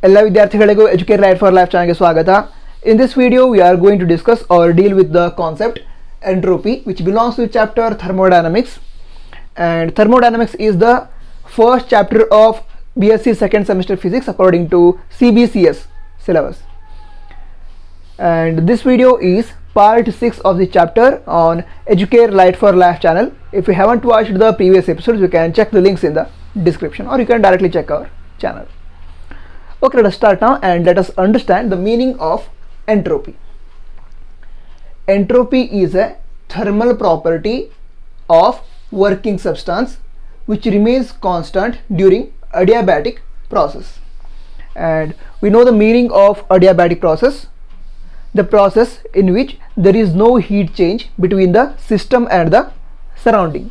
ಎಲ್ಲ ವಿದ್ಯಾರ್ಥಿಗಳಿಗೂ educate light for life ಚಾನಲ್ಗೆ ಸ್ವಾಗತ. In this video we are going to discuss or deal with the concept entropy, which belongs to chapter thermodynamics, and thermodynamics is the first chapter of BSc second semester physics according to CBCS syllabus. And this video is part 6 of the chapter on Educare Light for Life channel. If you haven't watched the previous episodes, you can check the links in the description, or you can directly check our channel. Okay, let us start now and let us understand the meaning of entropy. Entropy is a thermal property of working substance which remains constant during adiabatic process. And we know the meaning of adiabatic process, the process in which there is no heat change between the system and the surrounding.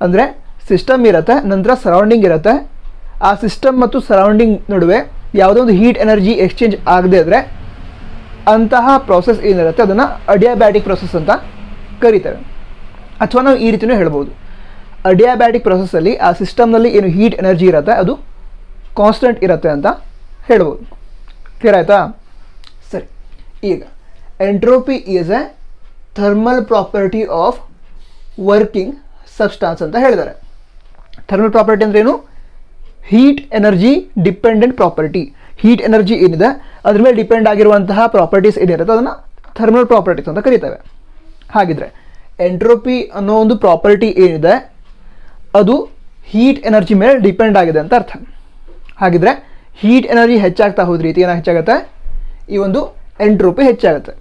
ಅಂದರೆ system ಇರುತ್ತೆ, ನಂತರ surrounding ಇರುತ್ತೆ. ಆ system ಮತ್ತು surrounding ನಡುವೆ ಯಾವುದೋ ಒಂದು heat energy exchange ಆಗದೇ ಇದ್ದರೆ ಅಂತಹ ಪ್ರೋಸೆಸ್ ಏನಿರುತ್ತೆ ಅದನ್ನು ಅಡಿಯಾಬ್ಯಾಟಿಕ್ ಪ್ರೋಸೆಸ್ ಅಂತ ಕರೀತೇವೆ. ಅಥವಾ ನಾವು ಈ ರೀತಿಯೂ ಹೇಳ್ಬೋದು, ಅಡಿಯಾಬ್ಯಾಟಿಕ್ ಪ್ರೋಸೆಸ್ಸಲ್ಲಿ ಆ ಸಿಸ್ಟಮ್ನಲ್ಲಿ ಏನು ಹೀಟ್ ಎನರ್ಜಿ ಇರುತ್ತೆ ಅದು ಕಾನ್ಸ್ಟೆಂಟ್ ಇರುತ್ತೆ ಅಂತ ಹೇಳ್ಬೋದು. ಕ್ಲಿಯರ್ ಆಯಿತಾ? ಸರಿ, ಈಗ entropy is a thermal property of working substance ಅಂತ ಹೇಳಿದ್ದಾರೆ. ಥರ್ಮಲ್ ಪ್ರಾಪರ್ಟಿ ಅಂದ್ರೆ ಏನು? Heat energy dependent property. Heat energy ಏನಿದೆ ಅದ್ರ ಮೇಲೆ ಡಿಪೆಂಡ್ ಆಗಿರುವಂತಹ ಪ್ರಾಪರ್ಟೀಸ್ ಏನಿರುತ್ತೆ ಅದನ್ನು ಥರ್ಮಲ್ ಪ್ರಾಪರ್ಟೀಸ್ ಅಂತ ಕರೀತೇವೆ. ಹಾಗಿದ್ರೆ ಎಂಟ್ರೋಪಿ ಅನ್ನೋ ಒಂದು ಪ್ರಾಪರ್ಟಿ ಏನಿದೆ ಅದು ಹೀಟ್ ಎನರ್ಜಿ ಮೇಲೆ ಡಿಪೆಂಡ್ ಆಗಿದೆ ಅಂತ ಅರ್ಥ. ಹಾಗಿದ್ರೆ ಹೀಟ್ ಎನರ್ಜಿ ಹೆಚ್ಚಾಗ್ತಾ ಹೋದ ರೀತಿ ಏನಾಗಿ ಹೆಚ್ಚಾಗುತ್ತೆ? ಈ ಒಂದು ಎಂಟ್ರೋಪಿ ಹೆಚ್ಚಾಗುತ್ತೆ.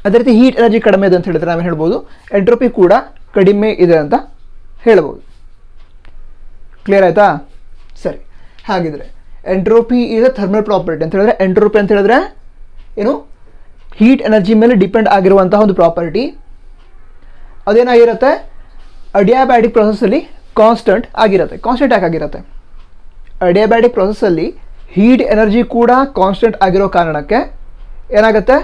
ಅದೇ ರೀತಿ ಹೀಟ್ ಎನರ್ಜಿ ಕಡಿಮೆ ಇದೆ ಅಂತ ಹೇಳಿದ್ರೆ ನಾವೇನು ಹೇಳ್ಬೋದು? ಎಂಟ್ರೋಪಿ ಕೂಡ ಕಡಿಮೆ ಇದೆ ಅಂತ ಹೇಳ್ಬೋದು. ಕ್ಲಿಯರ್ ಆಯಿತಾ? ಸರಿ, ಹಾಗಿದ್ರೆ entropy is a thermal property ಅಂತ ಹೇಳಿದ್ರೆ, ಎಂಟ್ರೋಪಿ ಅಂತ ಹೇಳಿದ್ರೆ ಏನು? ಹೀಟ್ ಎನರ್ಜಿ ಮೇಲೆ ಡಿಪೆಂಡ್ ಆಗಿರುವಂತಹ ಒಂದು ಪ್ರಾಪರ್ಟಿ. ಅದೇನಾಗಿರುತ್ತೆ? ಅಡಿಯಾಬ್ಯಾಟಿಕ್ ಪ್ರೊಸೆಸ್ಸಲ್ಲಿ ಕಾನ್ಸ್ಟೆಂಟ್ ಆಗಿರುತ್ತೆ. ಕಾನ್ಸ್ಟೆಂಟ್ ಯಾಕಾಗಿರುತ್ತೆ? ಅಡಿಯಾಬ್ಯಾಟಿಕ್ ಪ್ರೊಸೆಸ್ಸಲ್ಲಿ ಹೀಟ್ ಎನರ್ಜಿ ಕೂಡ ಕಾನ್ಸ್ಟೆಂಟ್ ಆಗಿರೋ ಕಾರಣಕ್ಕೆ ಏನಾಗುತ್ತೆ?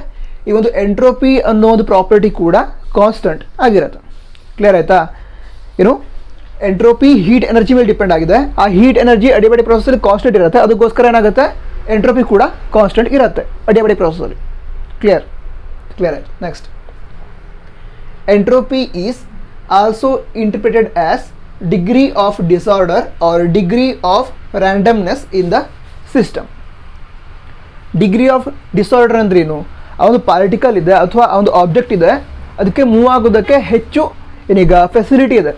ಈ ಒಂದು ಎಂಟ್ರೋಪಿ ಅನ್ನೋ ಒಂದು ಪ್ರಾಪರ್ಟಿ ಕೂಡ ಕಾನ್ಸ್ಟೆಂಟ್ ಆಗಿರುತ್ತೆ. ಕ್ಲಿಯರ್ ಆಯಿತಾ? ಏನು? ಎಂಟ್ರೋಪಿ ಹೀಟ್ ಎನರ್ಜಿ ಮೇಲೆ ಡಿಪೆಂಡ್ ಆಗಿದೆ. ಆ ಹೀಟ್ ಎನರ್ಜಿ ಅಡಿಯಾಬ್ಯಾಟಿಕ್ ಪ್ರೊಸೆಸ್ಸಲ್ಲಿ ಕಾನ್ಸ್ಟೆಂಟ್ ಇರುತ್ತೆ, ಅದಕ್ಕೋಸ್ಕರ ಏನಾಗುತ್ತೆ? ಎಂಟ್ರೋಪಿ ಕೂಡ ಕಾನ್ಸ್ಟೆಂಟ್ ಇರುತ್ತೆ ಅಡಿಯಾಬ್ಯಾಟಿಕ್ ಪ್ರೊಸೆಸ್ಸಲ್ಲಿ. ಕ್ಲಿಯರ್ ಆಯಿತು. Next, entropy is also interpreted as degree of disorder or degree of randomness in the system. Degree of disorder ಅಂದ್ರೇನು? ಆ ಒಂದು ಪಾರ್ಟಿಕಲ್ ಇದೆ ಅಥವಾ ಆ ಒಂದು ಆಬ್ಜೆಕ್ಟ್ ಇದೆ, ಅದಕ್ಕೆ ಮೂವ್ ಆಗೋದಕ್ಕೆ ಹೆಚ್ಚು ಏನೀಗ ಫೆಸಿಲಿಟಿ ಇದೆ,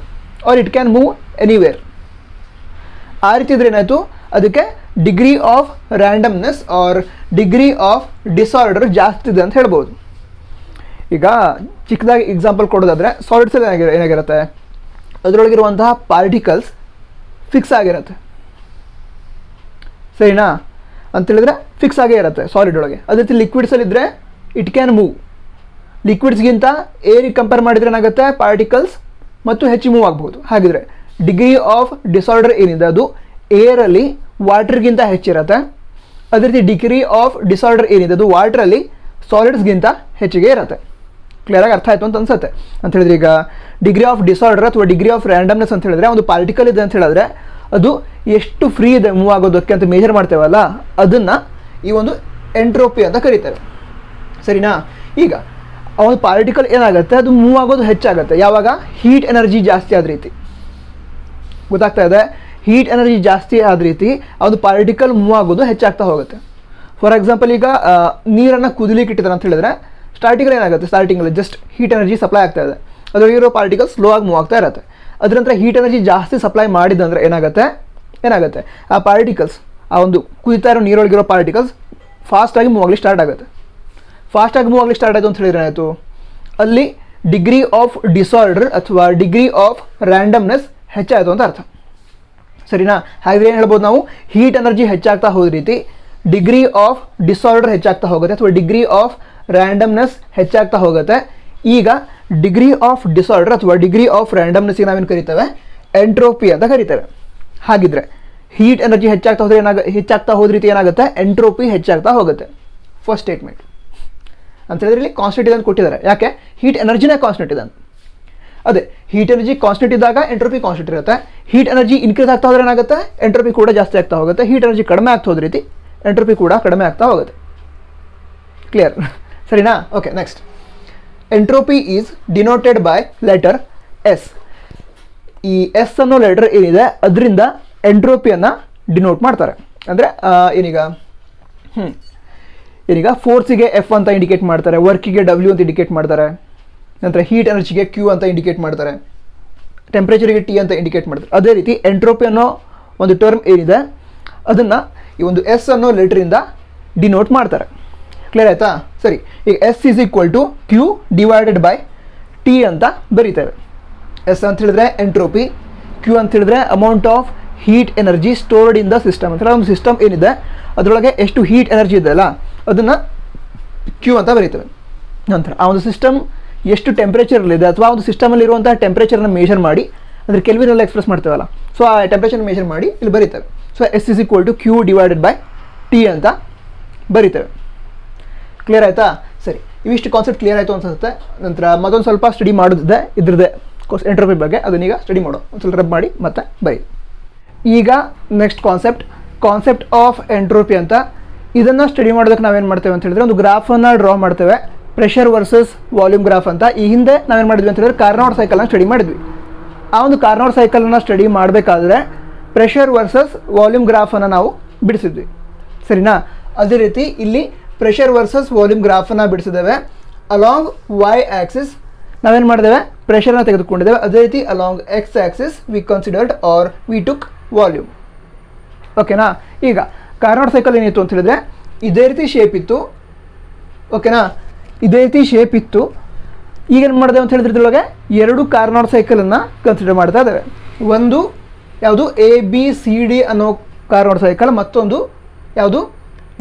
or it can move anywhere. ಆ ರೀತಿ ಇದ್ರೆ ಏನಾಯಿತು? ಅದಕ್ಕೆ degree of randomness or degree of disorder ಜಾಸ್ತಿ ಇದೆ ಅಂತ ಹೇಳ್ಬೋದು. ಈಗ ಚಿಕ್ಕದಾಗಿ ಎಕ್ಸಾಂಪಲ್ ಕೊಡೋದಾದರೆ, ಸಾಲಿಡ್ಸಲ್ಲಿ ಏನಾಗಿರುತ್ತೆ? ಅದರೊಳಗಿರುವಂತಹ ಪಾರ್ಟಿಕಲ್ಸ್ ಫಿಕ್ಸ್ ಆಗಿರುತ್ತೆ. ಸರಿನಾ? ಅಂತೇಳಿದ್ರೆ ಫಿಕ್ಸ್ ಆಗೇ ಇರುತ್ತೆ ಸಾಲಿಡ್ ಒಳಗೆ. ಅದೇ ರೀತಿ ಲಿಕ್ವಿಡ್ಸಲ್ಲಿದ್ದರೆ ಇಟ್ ಕ್ಯಾನ್ ಮೂವ್. ಲಿಕ್ವಿಡ್ಸ್ಗಿಂತ ಏರಿಗೆ ಕಂಪೇರ್ ಮಾಡಿದರೆ ಏನಾಗುತ್ತೆ? ಪಾರ್ಟಿಕಲ್ಸ್ ಮತ್ತು ಹೆಚ್ಚು ಮೂವ್ ಆಗ್ಬೋದು. ಹಾಗಿದ್ರೆ ಡಿಗ್ರಿ ಆಫ್ ಡಿಸಾರ್ಡರ್ ಏನಿದೆ ಅದು ಏರಲ್ಲಿ ವಾಟರ್ಗಿಂತ ಹೆಚ್ಚಿರುತ್ತೆ. ಅದೇ ರೀತಿ ಡಿಗ್ರಿ ಆಫ್ ಡಿಸಾರ್ಡರ್ ಏನಿದೆ ಅದು ವಾಟ್ರಲ್ಲಿ ಸಾಲಿಡ್ಸ್ಗಿಂತ ಹೆಚ್ಚಿಗೆ ಇರುತ್ತೆ. ಕ್ಲಿಯರಾಗಿ ಅರ್ಥ ಆಯಿತು ಅಂತ ಅನ್ಸುತ್ತೆ. ಅಂತ ಹೇಳಿದ್ರೆ ಈಗ ಡಿಗ್ರಿ ಆಫ್ ಡಿಸಾರ್ಡರ್ ಅಥವಾ ಡಿಗ್ರಿ ಆಫ್ ರ್ಯಾಂಡಮ್ನೆಸ್ ಅಂತ ಹೇಳಿದ್ರೆ ಒಂದು ಪಾರ್ಟಿಕಲ್ ಇದೆ ಅಂತ ಹೇಳಿದ್ರೆ ಅದು ಎಷ್ಟು ಫ್ರೀ ಇದೆ ಮೂವ್ ಆಗೋದಕ್ಕೆ ಅಂತ ಮೇಜರ್ ಮಾಡ್ತೇವಲ್ಲ, ಅದನ್ನು ಈ ಒಂದು ಎಂಟ್ರೋಪಿ ಅಂತ ಕರೀತೇವೆ. ಸರಿನಾ? ಈಗ ಆ ಒಂದು ಪಾರ್ಟಿಕಲ್ ಏನಾಗುತ್ತೆ? ಅದು ಮೂವ್ ಆಗೋದು ಹೆಚ್ಚಾಗುತ್ತೆ ಯಾವಾಗ? ಹೀಟ್ ಎನರ್ಜಿ ಜಾಸ್ತಿ ಆದ ರೀತಿ. ಗೊತ್ತಾಗ್ತಾ ಇದೆ? ಹೀಟ್ ಎನರ್ಜಿ ಜಾಸ್ತಿ ಆದ ರೀತಿ ಆ ಒಂದು ಪಾರ್ಟಿಕಲ್ ಮೂವ್ ಆಗೋದು ಹೆಚ್ಚಾಗ್ತಾ ಹೋಗುತ್ತೆ. ಫಾರ್ ಎಕ್ಸಾಂಪಲ್, ಈಗ ನೀರನ್ನು ಕುದಿಲಿಕ್ಕೆ ಇಟ್ಟಿದ್ದಾರೆ ಅಂತ ಹೇಳಿದ್ರೆ ಸ್ಟಾರ್ಟಿಂಗಲ್ಲಿ ಏನಾಗುತ್ತೆ? ಸ್ಟಾರ್ಟಿಂಗಲ್ಲಿ ಜಸ್ಟ್ ಹೀಟ್ ಎನರ್ಜಿ ಸಪ್ಲೈ ಆಗ್ತಾ ಇದೆ, ಅದರಲ್ಲಿರೋ ಪಾರ್ಟಿಕಲ್ ಸ್ಲೋ ಆಗಿ ಮೂವ್ ಆಗ್ತಾ ಇರುತ್ತೆ. ಅದರ ನಂತರ ಹೀಟ್ ಎನರ್ಜಿ ಜಾಸ್ತಿ ಸಪ್ಲೈ ಮಾಡಿದಂದರೆ ಏನಾಗುತ್ತೆ? ಆ ಪಾರ್ಟಿಕಲ್ಸ್, ಆ ಒಂದು ಕುದಿತಾ ಇರೋ ನೀರೊಳಗಿರೋ ಪಾರ್ಟಿಕಲ್ಸ್ ಫಾಸ್ಟಾಗಿ ಮೂವ್ ಆಗಲಿ ಸ್ಟಾರ್ಟ್ ಆಗುತ್ತೆ. ಫಾಸ್ಟಾಗಿ ಮೂವ್ ಆಗಲಿ ಸ್ಟಾರ್ಟ್ ಆಯಿತು ಅಂತ ಹೇಳಿದ್ರೆ ಏನಾಯಿತು? ಅಲ್ಲಿ ಡಿಗ್ರಿ ಆಫ್ ಡಿಸಾರ್ಡರ್ ಅಥವಾ ಡಿಗ್ರಿ ಆಫ್ ರ್ಯಾಂಡಮ್ನೆಸ್ ಹೆಚ್ಚಾಯಿತು ಅಂತ ಅರ್ಥ. ಸರಿನಾ? ಹಾಗೆ ಏನು ಹೇಳ್ಬೋದು ನಾವು? ಹೀಟ್ ಎನರ್ಜಿ ಹೆಚ್ಚಾಗ್ತಾ ಹೋದ ರೀತಿ ಡಿಗ್ರಿ ಆಫ್ ಡಿಸಾರ್ಡರ್ ಹೆಚ್ಚಾಗ್ತಾ ಹೋಗುತ್ತೆ ಅಥವಾ ಡಿಗ್ರಿ ಆಫ್ ರ್ಯಾಂಡಮ್ನೆಸ್ ಹೆಚ್ಚಾಗ್ತಾ ಹೋಗುತ್ತೆ. ಈಗ ಡಿಗ್ರಿ ಆಫ್ ಡಿಸಾರ್ಡರ್ ಅಥವಾ ಡಿಗ್ರಿ ಆಫ್ ರ್ಯಾಂಡಮ್ನೆಸ್ಗೆ ನಾವೇನು ಕರಿತೇವೆ? ಎಂಟ್ರೋಪಿ ಅಂತ ಕರಿತೇವೆ. ಹಾಗಿದ್ರೆ ಹೀಟ್ ಎನರ್ಜಿ ಹೆಚ್ಚಾಗ್ತಾ ಹೋದ ರೀತಿ ಏನಾಗುತ್ತೆ? ಎಂಟ್ರೋಪಿ ಹೆಚ್ಚಾಗ್ತಾ ಹೋಗುತ್ತೆ. ಫಸ್ಟ್ ಸ್ಟೇಟ್ಮೆಂಟ್ ಅಂತ ಹೇಳಿದ್ರೆ ಇಲ್ಲಿ ಕಾನ್ಸ್ಟೆಂಟ್ ಇದೆ ಅಂತ ಕೊಟ್ಟಿದ್ದಾರೆ. ಯಾಕೆ? ಹೀಟ್ ಎನರ್ಜಿನೇ ಕಾನ್ಸ್ಟೆಂಟ್ ಇದೆ ಅಂತ. ಅದೇ ಹೀಟ್ ಎನರ್ಜಿ ಕಾನ್ಸ್ಟೆಂಟ್ ಇದ್ದಾಗ ಎಂಟ್ರೋಪಿ ಕಾನ್ಸ್ಟೆಂಟ್ ಇರುತ್ತೆ. ಹೀಟ್ ಎನರ್ಜಿ ಇನ್ಕ್ರೀಸ್ ಆಗ್ತಾ ಹೋದ್ರೆ ಏನಾಗುತ್ತೆ? ಎಂಟ್ರೋಪಿ ಕೂಡ ಜಾಸ್ತಿ ಆಗ್ತಾ ಹೋಗುತ್ತೆ. ಹೀಟ್ ಎನರ್ಜಿ ಕಡಿಮೆ ಆಗ್ತಾ ಹೋದ ರೀತಿ ಎಂಟ್ರೋಪಿ ಕೂಡ ಕಡಿಮೆ ಆಗ್ತಾ ಹೋಗುತ್ತೆ. ಕ್ಲಿಯರ್ ಸರಿನಾ? Okay, next entropy is denoted by letter S. ಈ ಎಸ್ ಅನ್ನೋ ಲೆಟರ್ ಏನಿದೆ ಅದರಿಂದ ಎಂಟ್ರೋಪಿಯನ್ನು ಡಿನೋಟ್ ಮಾಡ್ತಾರೆ. ಅಂದರೆ ಏನೀಗ ಫೋರ್ಸಿಗೆ ಎಫ್ ಅಂತ ಇಂಡಿಕೇಟ್ ಮಾಡ್ತಾರೆ, ವರ್ಕಿಗೆ ಡಬ್ಲ್ಯೂ ಅಂತ ಇಂಡಿಕೇಟ್ ಮಾಡ್ತಾರೆ, ನಂತರ ಹೀಟ್ ಎನರ್ಜಿಗೆ ಕ್ಯೂ ಅಂತ ಇಂಡಿಕೇಟ್ ಮಾಡ್ತಾರೆ, ಟೆಂಪ್ರೇಚರಿಗೆ ಟಿ ಅಂತ ಇಂಡಿಕೇಟ್ ಮಾಡ್ತಾರೆ. ಅದೇ ರೀತಿ ಎಂಟ್ರೋಪಿ ಅನ್ನೋ ಒಂದು ಟರ್ಮ್ ಏನಿದೆ ಅದನ್ನು ಈ ಒಂದು ಎಸ್ ಅನ್ನೋ ಲೆಟ್ರಿಂದ ಡಿನೋಟ್ ಮಾಡ್ತಾರೆ. ಕ್ಲಿಯರ್ ಆಯಿತಾ? ಸರಿ, ಈಗ S is equal to Q divided by T ಅಂತ ಬರೀತೇವೆ. ಎಸ್ ಅಂತ ಹೇಳಿದ್ರೆ ಎಂಟ್ರೋಪಿ, ಕ್ಯೂ ಅಂತ ಹೇಳಿದ್ರೆ amount of heat energy stored in the system. ಅಂತ ಒಂದು ಸಿಸ್ಟಮ್ ಏನಿದೆ ಅದರೊಳಗೆ ಎಷ್ಟು ಹೀಟ್ ಎನರ್ಜಿ ಇದೆಯಲ್ಲ ಅದನ್ನು ಕ್ಯೂ ಅಂತ ಬರೀತೇವೆ. ನಂತರ ಆ ಒಂದು ಸಿಸ್ಟಮ್ ಎಷ್ಟು ಟೆಂಪ್ರೇಚರಲ್ಲಿದೆ ಅಥವಾ ಒಂದು ಸಿಸ್ಟಮಲ್ಲಿರುವಂಥ ಟೆಂಪ್ರೇಚರ್ನ ಮೆಷರ್ ಮಾಡಿ ಅಂದರೆ ಕೆಲ್ವಿನಲ್ಲಿ ಎಕ್ಸ್ಪ್ರೆಸ್ ಮಾಡ್ತೇವಲ್ಲ, ಸೊ ಆ ಟೆಂಪ್ರೇಚರ್ ಮೆಷರ್ ಮಾಡಿ ಇಲ್ಲಿ ಬರೀತೇವೆ. So S is equal to Q divided by T ಅಂತ ಬರೀತೇವೆ. ಕ್ಲಿಯರ್ ಆಯಿತಾ? ಸರಿ, ಇವಿಷ್ಟು ಕಾನ್ಸೆಪ್ಟ್ ಕ್ಲಿಯರ್ ಆಯಿತು ಅನ್ಸುತ್ತೆ. ನಂತರ ಮತ್ತೊಂದು ಸ್ವಲ್ಪ ಸ್ಟಡಿ ಮಾಡೋದಿದೆ ಇದ್ರದ್ದೇ ಎಂಟ್ರೋಪಿ ಬಗ್ಗೆ, ಅದನ್ನೀಗ ಸ್ಟಡಿ ಮಾಡೋ ಒಂದು ಸ್ವಲ್ಪ ರಬ್ ಮಾಡಿ ಮತ್ತೆ ಬರೀ. ಈಗ ನೆಕ್ಸ್ಟ್ ಕಾನ್ಸೆಪ್ಟ್ ಆಫ್ ಎಂಟ್ರೋಪಿ ಅಂತ. ಇದನ್ನು ಸ್ಟಡಿ ಮಾಡೋದಕ್ಕೆ ನಾವೇನು ಮಾಡ್ತೇವೆ ಅಂತ ಹೇಳಿದ್ರೆ ಒಂದು ಗ್ರಾಫನ್ನು ಡ್ರಾ ಮಾಡ್ತೇವೆ, ಪ್ರೆಷರ್ ವರ್ಸಸ್ ವಾಲ್ಯೂಮ್ ಗ್ರಾಫ್ ಅಂತ. ಈ ಹಿಂದೆ ನಾವೇನು ಮಾಡಿದ್ವಿ ಅಂತ ಹೇಳಿದ್ರೆ ಕಾರ್ನಾಟ್ ಸೈಕಲ್ನ ಸ್ಟಡಿ ಮಾಡಿದ್ವಿ. ಆ ಒಂದು ಕಾರ್ನಾಟ್ ಸೈಕಲನ್ನು ಸ್ಟಡಿ ಮಾಡಬೇಕಾದ್ರೆ ಪ್ರೆಷರ್ ವರ್ಸಸ್ ವಾಲ್ಯೂಮ್ ಗ್ರಾಫನ್ನು ನಾವು ಬಿಡಿಸಿದ್ವಿ. ಸರಿನಾ? ಅದೇ ರೀತಿ ಇಲ್ಲಿ ಪ್ರೆಷರ್ ವರ್ಸಸ್ ವಾಲ್ಯೂಮ್ ಗ್ರಾಫನ್ನು ಬಿಡಿಸಿದ್ದೇವೆ. ಅಲಾಂಗ್ ವೈ ಆ್ಯಕ್ಸಿಸ್ ನಾವೇನು ಮಾಡಿದ್ದೇವೆ, ಪ್ರೆಷರ್ನ ತೆಗೆದುಕೊಂಡಿದ್ದೇವೆ. ಅದೇ ರೀತಿ along X axis we considered or we took volume. ಓಕೆನಾ? ಈಗ ಕಾರ್ನಾಟ್ ಸೈಕಲ್ ಏನಿತ್ತು ಅಂತ ಹೇಳಿದ್ರೆ ಇದೇ ರೀತಿ ಶೇಪ್ ಇತ್ತು. ಓಕೆನಾ? ಇದೇ ರೀತಿ ಶೇಪ್ ಇತ್ತು. ಈಗೇನು ಮಾಡಿದೆ ಅಂತ ಹೇಳಿದ್ರೆ ಇದ್ರೊಳಗೆ ಎರಡು ಕಾರ್ನಾಟ್ ಸೈಕಲನ್ನು ಕನ್ಸಿಡರ್ ಮಾಡ್ತಾ ಇದ್ದೇವೆ. ಒಂದು ಯಾವುದು ABCD ಅನ್ನೋ ಕಾರ್ನಾಟ್ ಸೈಕಲ್, ಮತ್ತೊಂದು ಯಾವುದು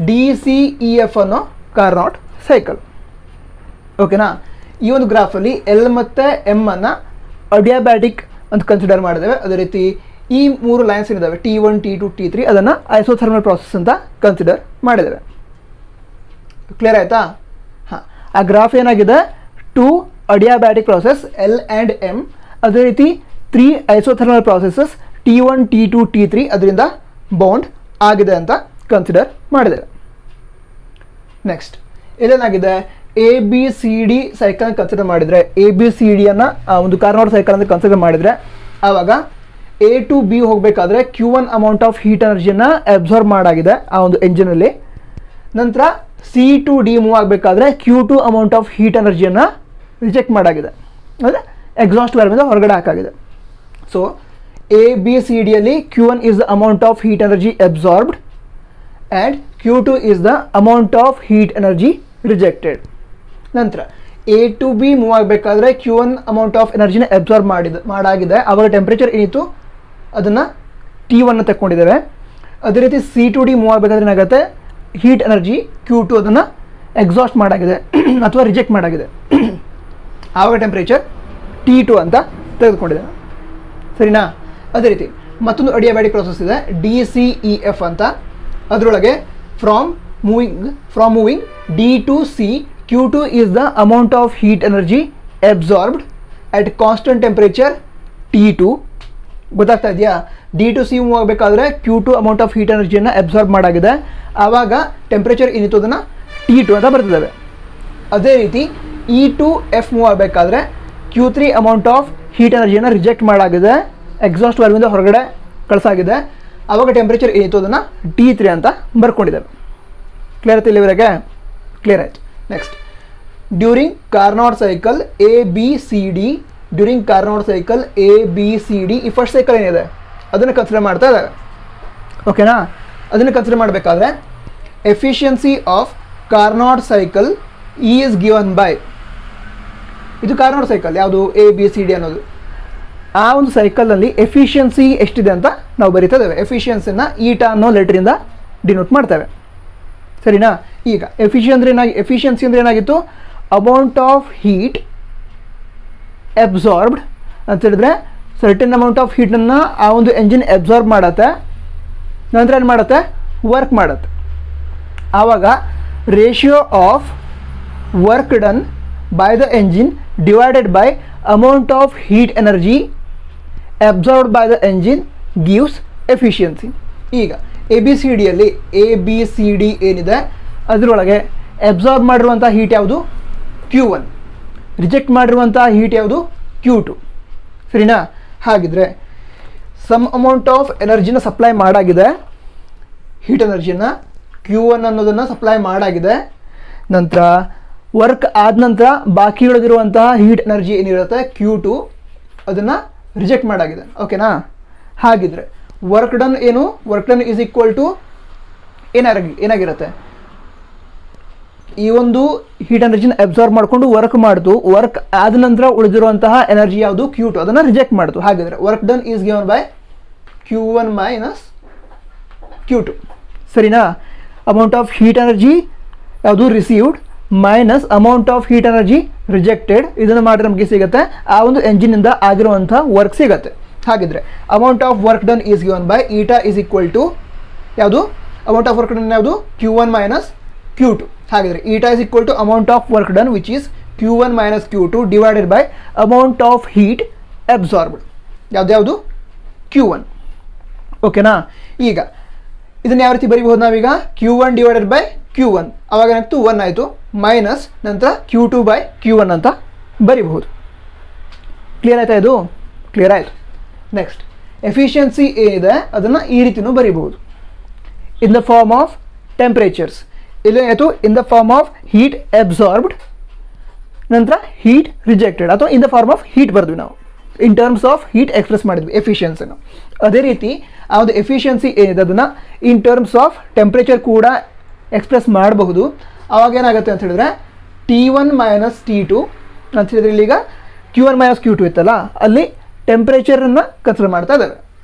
DCEF ಅನ್ನೋ ಕಾರ್ನಾಟ್ ಸೈಕಲ್. ಓಕೆನಾ? ಈ ಒಂದು ಗ್ರಾಫಲ್ಲಿ ಎಲ್ ಮತ್ತು ಎಮ್ ಅನ್ನು ಅಡಿಯಾಬ್ಯಾಟಿಕ್ ಅಂತ ಕನ್ಸಿಡರ್ ಮಾಡಿದ್ದೇವೆ. ಅದೇ ರೀತಿ ಈ ಮೂರು ಲೈನ್ಸ್ ಏನಿದ್ದಾವೆ T1 T2 T3 ಅದನ್ನು ಐಸೋಥರ್ಮಲ್ ಪ್ರಾಸೆಸ್ ಅಂತ ಕನ್ಸಿಡರ್ ಮಾಡಿದ್ದೇವೆ. ಕ್ಲಿಯರ್ ಆಯಿತಾ? ಹಾಂ, ಆ ಗ್ರಾಫ್ ಏನಾಗಿದೆ, 2 ಅಡಿಯಾಬ್ಯಾಟಿಕ್ ಪ್ರಾಸೆಸ್ ಎಲ್ ಆ್ಯಂಡ್ ಎಮ್, ಅದೇ ರೀತಿ 3 isothermal processes T1 T2 T3 ಅದರಿಂದ ಬೌಂಡ್ ಆಗಿದೆ ಅಂತ ಕನ್ಸಿಡರ್ ಮಾಡಿದ್ದೇವೆ. ನೆಕ್ಸ್ಟ್ ಇದೇನಾಗಿದೆ, ABCD ಸೈಕಲ್ ಕನ್ಸಿಡರ್ ಮಾಡಿದರೆ, ABCDಯನ್ನು ಒಂದು ಕಾರ್ನಾಟ್ ಸೈಕಲ್ ಅಂತ ಕನ್ಸಿಡರ್ ಮಾಡಿದರೆ ಆವಾಗ A ಟು B ಹೋಗಬೇಕಾದ್ರೆ Q1 ಅಮೌಂಟ್ ಆಫ್ ಹೀಟ್ ಎನರ್ಜಿಯನ್ನು ಅಬ್ಸಾರ್ಬ್ ಮಾಡಾಗಿದೆ ಆ ಒಂದು ಎಂಜಿನಲ್ಲಿ. ನಂತರ C ಟು D ಮೂವ್ ಆಗಬೇಕಾದ್ರೆ Q2 ಅಮೌಂಟ್ ಆಫ್ ಹೀಟ್ ಎನರ್ಜಿಯನ್ನು ರಿಜೆಕ್ಟ್ ಮಾಡಾಗಿದೆ, ಅಂದರೆ ಎಕ್ಸಾಸ್ಟ್ ವ್ಯಾಲ್ವಿಂದ ಹೊರಗಡೆ ಹಾಕಾಗಿದೆ. ಸೊ ABCDಯಲ್ಲಿ Q1 is the amount of heat energy absorbed and Q2 is the amount of heat energy rejected. ನಂತರ A ಟು B ಮೂವ್ ಆಗಬೇಕಾದ್ರೆ Q1 ಅಮೌಂಟ್ ಆಫ್ ಎನರ್ಜಿನ ಅಬ್ಸಾರ್ಬ್ ಮಾಡಾಗಿದೆ. ಆವಾಗ ಟೆಂಪ್ರೇಚರ್ ಏನಿತ್ತು ಅದನ್ನು T1 ತಗೊಂಡಿದ್ದೇವೆ. ಅದೇ ರೀತಿ C ಟು D ಮೂವ್ ಆಗಬೇಕಾದ್ರೆ ಏನಾಗುತ್ತೆ, ಹೀಟ್ ಎನರ್ಜಿ Q2 ಅದನ್ನು ಎಕ್ಸಾಸ್ಟ್ ಮಾಡಾಗಿದೆ ಅಥವಾ ರಿಜೆಕ್ಟ್ ಮಾಡಾಗಿದೆ. ಆವಾಗ ಟೆಂಪ್ರೇಚರ್ T2 ಅಂತ ತೆಗೆದುಕೊಂಡಿದ್ದೇವೆ. ಸರಿನಾ? ಅದೇ ರೀತಿ ಮತ್ತೊಂದು ಅಡಿಯಾಬ್ಯಾಟಿಕ್ ಪ್ರಾಸೆಸ್ ಇದೆ DCEF ಅಂತ. ಅದರೊಳಗೆ from moving D to C Q2 is the amount of heat energy absorbed at constant temperature T2. ಗೊತ್ತಾಗ್ತಾ ಇದೆಯಾ? D ಟು C ಮೂವ್ ಆಗಬೇಕಾದ್ರೆ Q2 ಅಮೌಂಟ್ ಆಫ್ ಹೀಟ್ ಎನರ್ಜಿಯನ್ನು ಅಬ್ಸಾರ್ಬ್ ಮಾಡಾಗಿದೆ. ಆವಾಗ ಟೆಂಪ್ರೇಚರ್ ಏನಿತ್ತು ಅದನ್ನು T2 ಅಂತ ಬರ್ತಿದ್ದಾವೆ. ಅದೇ ರೀತಿ E ಟು F ಮೂವ್ ಆಗಬೇಕಾದ್ರೆ Q3 ಅಮೌಂಟ್ ಆಫ್ ಹೀಟ್ ಎನರ್ಜಿಯನ್ನು ರಿಜೆಕ್ಟ್ ಮಾಡಾಗಿದೆ, ಎಕ್ಸಾಸ್ಟ್ ವ್ಯಾಲ್ವಿಂದ ಹೊರಗಡೆ ಕಳಿಸಾಗಿದೆ. ಆವಾಗ ಟೆಂಪ್ರೇಚರ್ ಏನಿತ್ತು ಅದನ್ನು T3 ಅಂತ ಬರ್ಕೊಂಡಿದ್ದೇವೆ. ಕ್ಲಿಯರ್ ಆಯ್ತು ಇಲ್ಲಿವರೆಗೆ? ಕ್ಲಿಯರ್ ಆಯಿತು. Next during Carnot cycle ABCD, during Carnot cycle ABCD ಈ ಫಸ್ಟ್ ಸೈಕಲ್ ಏನಿದೆ ಅದನ್ನು ಕನ್ಸಿಡರ್ ಮಾಡ್ತಾ ಇದ್ದಾವೆ. ಓಕೆನಾ? ಅದನ್ನು ಕನ್ಸಿಡರ್ ಮಾಡಬೇಕಾದ್ರೆ efficiency of Carnot cycle is given by, ಇದು ಕಾರ್ನಾಟ್ ಸೈಕಲ್ ಯಾವುದು ABCD ಅನ್ನೋದು. ಆ ಒಂದು ಸೈಕಲ್ನಲ್ಲಿ ಎಫಿಷಿಯನ್ಸಿ ಎಷ್ಟಿದೆ ಅಂತ ನಾವು ಬರಿತಾ ಇದ್ದೇವೆ. ಎಫಿಷಿಯನ್ಸಿನ ಈಟಾ ಅನ್ನೋ ಲೆಟ್ರಿಂದ ಡಿನೋಟ್ ಮಾಡ್ತೇವೆ. ಸರಿನಾ? ಈಗ ಎಫಿಷಿಯನ್ಸಿ ಅಂದರೆ ಏನಾಗಿತ್ತು, ಅಮೌಂಟ್ ಆಫ್ ಹೀಟ್ ಅಬ್ಸಾರ್ಬ್ಡ್ ಅಂತ ಹೇಳಿದ್ರೆ ಸರ್ಟನ್ ಅಮೌಂಟ್ ಆಫ್ ಹೀಟನ್ನು ಆ ಒಂದು ಎಂಜಿನ್ ಅಬ್ಸಾರ್ಬ್ ಮಾಡತ್ತೆ, ನಂತರ ಏನು ಮಾಡುತ್ತೆ, ವರ್ಕ್ ಮಾಡುತ್ತೆ. ಆವಾಗ ratio of work done by the engine divided by amount of heat energy absorbed by the engine gives efficiency. ಈಗ ABCDಯಲ್ಲಿ ABCD ಏನಿದೆ ಅದರೊಳಗೆ ಅಬ್ಸಾರ್ಬ್ ಮಾಡಿರುವಂಥ ಹೀಟ್ ಯಾವುದು Q1, ರಿಜೆಕ್ಟ್ ಮಾಡಿರುವಂಥ ಹೀಟ್ ಯಾವುದು Q2. ಸರಿನಾ? ಹಾಗಿದ್ರೆ ಸಮ್ ಅಮೌಂಟ್ ಆಫ್ ಎನರ್ಜಿನ ಸಪ್ಲೈ ಮಾಡಾಗಿದೆ, ಹೀಟ್ ಎನರ್ಜಿನ Q1 ಅನ್ನೋದನ್ನು ಸಪ್ಲೈ ಮಾಡಾಗಿದೆ. ನಂತರ ವರ್ಕ್ ಆದ ನಂತರ ಬಾಕಿ ಉಳಿದಿರುವಂತಹ ಹೀಟ್ ಎನರ್ಜಿ ಏನಿರುತ್ತೆ Q2 ಅದನ್ನು ರಿಜೆಕ್ಟ್ ಮಾಡಾಗಿದೆ. ಓಕೆನಾ? ಹಾಗಿದ್ರೆ ವರ್ಕ್ ಡನ್ ಏನು? Work done is equal to ಏನಾಗಿರುತ್ತೆ, ಈ ಒಂದು ಹೀಟ್ ಎನರ್ಜಿನ ಅಬ್ಸಾರ್ಬ್ ಮಾಡಿಕೊಂಡು ವರ್ಕ್ ಮಾಡ್ತು, ವರ್ಕ್ ಆದ ನಂತರ ಉಳಿದಿರುವಂತಹ ಎನರ್ಜಿ ಯಾವುದು Q2 ಅದನ್ನು ರಿಜೆಕ್ಟ್ ಮಾಡ್ತು. ಹಾಗಿದ್ರೆ work done is given by Q1 minus Q2. ಸರಿನಾ? ಅಮೌಂಟ್ ಆಫ್ ಹೀಟ್ ಎನರ್ಜಿ ಯಾವುದು received minus amount of heat energy rejected, ಇದನ್ನು ಮಾಡಿದ್ರೆ ನಮಗೆ ಸಿಗುತ್ತೆ ಆ ಒಂದು ಎಂಜಿನಿಂದ ಆಗಿರುವಂಥ ವರ್ಕ್ ಸಿಗುತ್ತೆ. ಹಾಗಿದ್ರೆ amount of work done is given by eta is equal to ಯಾವುದು? ಅಮೌಂಟ್ ಆಫ್ ವರ್ಕ್ ಡನ್ ಯಾವುದು Q1 ಮೈನಸ್ Q2. ಹಾಗಿದ್ರೆ eta is equal to amount of work done which is Q1 minus Q2 divided by amount of heat absorbed ಯಾವ್ದು Q1. ಓಕೆನಾ? ಈಗ ಇದನ್ನು ಯಾವ ರೀತಿ ಬರೀಬಹುದು ನಾವೀಗ? Q1 ಡಿವೈಡೆಡ್ ಬೈ Q1 ಅವಾಗ ಏನಾಗ್ತು 1 ಆಯಿತು, ಮೈನಸ್ ನಂತರ Q2 ಬೈ Q1 ಅಂತ ಬರೀಬಹುದು. ಕ್ಲಿಯರ್ ಆಯ್ತಾ? ಇದು ಕ್ಲಿಯರ್ ಆಯಿತು. ನೆಕ್ಸ್ಟ್ ಎಫಿಷಿಯನ್ಸಿ ಏನಿದೆ ಅದನ್ನು ಈ ರೀತಿಯೂ ಬರೀಬಹುದು, in the form of temperatures. ಇಲ್ಲೇನಾಯಿತು? In the form of heat absorbed ನಂತರ ಹೀಟ್ ರಿಜೆಕ್ಟೆಡ್, ಅಥವಾ in the form of heat ಬರೆದ್ವಿ ನಾವು, in terms of heat express ಮಾಡಿದ್ವಿ ಎಫಿಷಿಯನ್ಸಿನ. ಅದೇ ರೀತಿ ಆ ಒಂದು ಎಫಿಷಿಯನ್ಸಿ ಏನಿದೆ ಅದನ್ನು ಇನ್ ಟರ್ಮ್ಸ್ ಆಫ್ ಟೆಂಪ್ರೇಚರ್ ಕೂಡ ಎಕ್ಸ್ಪ್ರೆಸ್ ಮಾಡಬಹುದು. ಆವಾಗ ಏನಾಗುತ್ತೆ ಅಂತ ಹೇಳಿದ್ರೆ T1 ಮೈನಸ್ T2 ಅಂತ ಹೇಳಿದ್ರೆ ಇಲ್ಲಿಗ Q1 ಮೈನಸ್ Q2 ಇತ್ತಲ್ಲ, ಅಲ್ಲಿ ಟೆಂಪ್ರೇಚರನ್ನು ಕನ್ಸಿಡರ್ ಮಾಡ್ತಾ ಇದ್ದಾರೆ.